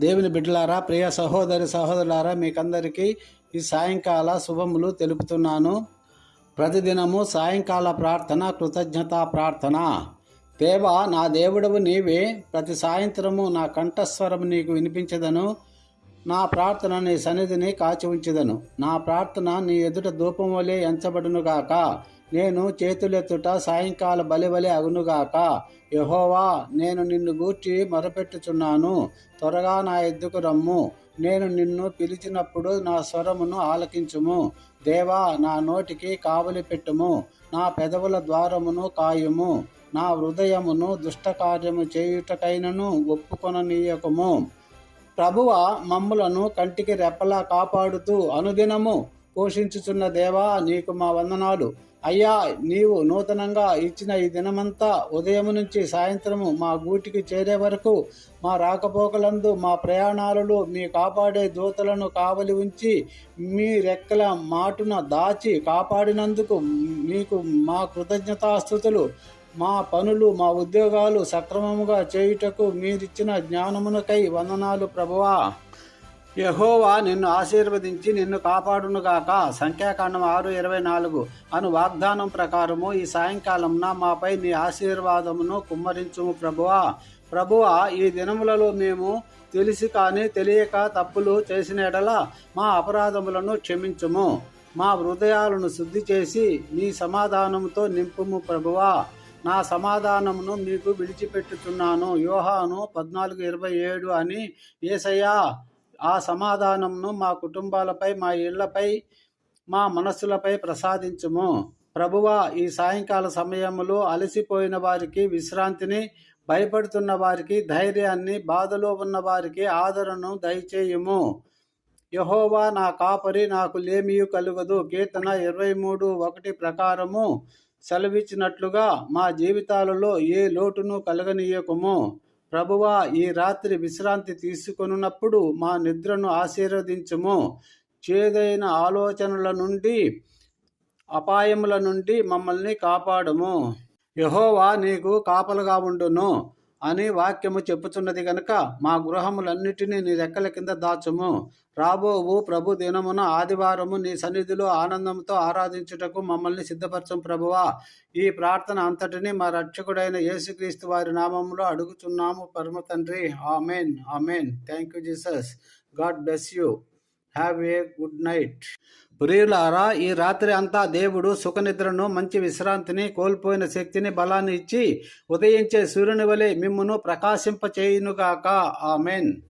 దేవుని బిడ్డలారా, ప్రియ సహోదరి సహోదరులారా, మీకందరికీ ఈ సాయంకాల శుభములు తెలుపుతున్నాను. ప్రతిదినము సాయంకాల ప్రార్థన, కృతజ్ఞతా ప్రార్థన. దేవా, నా దేవుడవు నీవే. ప్రతి సాయంత్రము నా కంఠస్వరము నీకు వినిపించదను. నా ప్రార్థన నీ సన్నిధిని కాచి ఉంచెదను. నా ప్రార్థన నీ ఎదుట ధూపం వలె ఎంచబడునుగాక. నేను చేతులెత్తుట సాయంకాల బలివలె అగునుగాక. యెహోవా, నేను నిన్ను గూర్చి మొరపెట్టుచున్నాను. త్వరగా నా ఎద్దుకు రమ్ము. నేను నిన్ను పిలిచినప్పుడు నా స్వరమును ఆలకించుము. దేవా, నా నోటికి కావలి పెట్టుము. నా పెదవుల ద్వారమును కాయుము. నా హృదయమును దుష్టకార్యము చేయుటకైనను ఒప్పుకొననీయకుము. ప్రభువ, మమ్ములను కంటికి రెప్పలా కాపాడుతూ అనుదినము పోషించుచున్న దేవా, నీకు మా వందనాలు. అయ్యా, నీవు నూతనంగా ఇచ్చిన ఈ దినమంతా ఉదయం నుంచి సాయంత్రము మా గూటికి చేరే వరకు మా రాకపోకలందు, మా ప్రయాణాలలో మీ కాపాడే దూతలను కావలి ఉంచి మీ రెక్కల మాటున దాచి కాపాడినందుకు మీకు మా కృతజ్ఞతాస్తుతులు. మా పనులు, మా ఉద్యోగాలు సక్రమముగా చేయుటకు మీరిచ్చిన జ్ఞానమునకై వందనాలు ప్రభువా. యెహోవా నిన్ను ఆశీర్వదించి నిన్ను కాపాడునుగాక. సంఖ్యాకాండం 6:24 అను వాగ్దానం ప్రకారము ఈ సాయంకాలంన మాపై నీ ఆశీర్వాదమును కుమ్మరించుము ప్రభువా. ప్రభువా, ఈ దినములలో మేము తెలిసి కానీ తెలియక తప్పులు చేసిన ఎడల మా అపరాధములను క్షమించుము. మా హృదయాలను శుద్ధి చేసి నీ సమాధానముతో నింపుము ప్రభువా. నా సమాధానమును మీకు విడిచిపెట్టుచున్నాను. యోహాను 14:27 అని యేసయ్యా, ఆ సమాధానమును మా కుటుంబాలపై, మా ఇళ్లపై, మా మనస్సులపై ప్రసాదించుము. ప్రభువా, ఈ సాయంకాల సమయములో అలసిపోయిన వారికి విశ్రాంతిని, భయపడుతున్న వారికి ధైర్యాన్ని, బాధలో ఉన్న వారికి ఆదరణను దయచేయుము. యెహోవా నా కాపరి, నాకు లేమియు కలుగదు. కీర్తన 23:1 ప్రకారము సెలవిచ్చినట్లుగా మా జీవితాలలో ఏ లోటును కలగనీయకుము. ప్రభువా, ఈ రాత్రి విశ్రాంతి తీసుకొనున్నప్పుడు మా నిద్రను ఆశీర్వదించుము. చేదైన ఆలోచనల నుండి, అపాయముల నుండి మమ్మల్ని కాపాడుము. యెహోవా నీకు కాపలుగా ఉండును అని వాక్యము చెప్పుచున్నది గనుక మా గృహములన్నిటినీ నీ రెక్కల కింద దాచుము. రాబోవు ప్రభు దినమున ఆదివారము నీ సన్నిధిలో ఆనందంతో ఆరాధించుటకు మమ్మల్ని సిద్ధపరచం ప్రభువా. ఈ ప్రార్థన అంతటిని మా రక్షకుడైన యేసుక్రీస్తు వారి నామములో అడుగుచున్నాము పరమ తండ్రి. Amen, amen. Thank you Jesus. God bless you. Have a good night. ప్రియులారా, ఈ రాత్రి అంతా దేవుడు సుఖనిద్రను, మంచి విశ్రాంతిని, కోల్పోయిన శక్తిని, బలాన్ని ఇచ్చి ఉదయించే సూర్యుని వలె మిమ్మును ప్రకాశింపచేయునుగాక. ఆమెన్.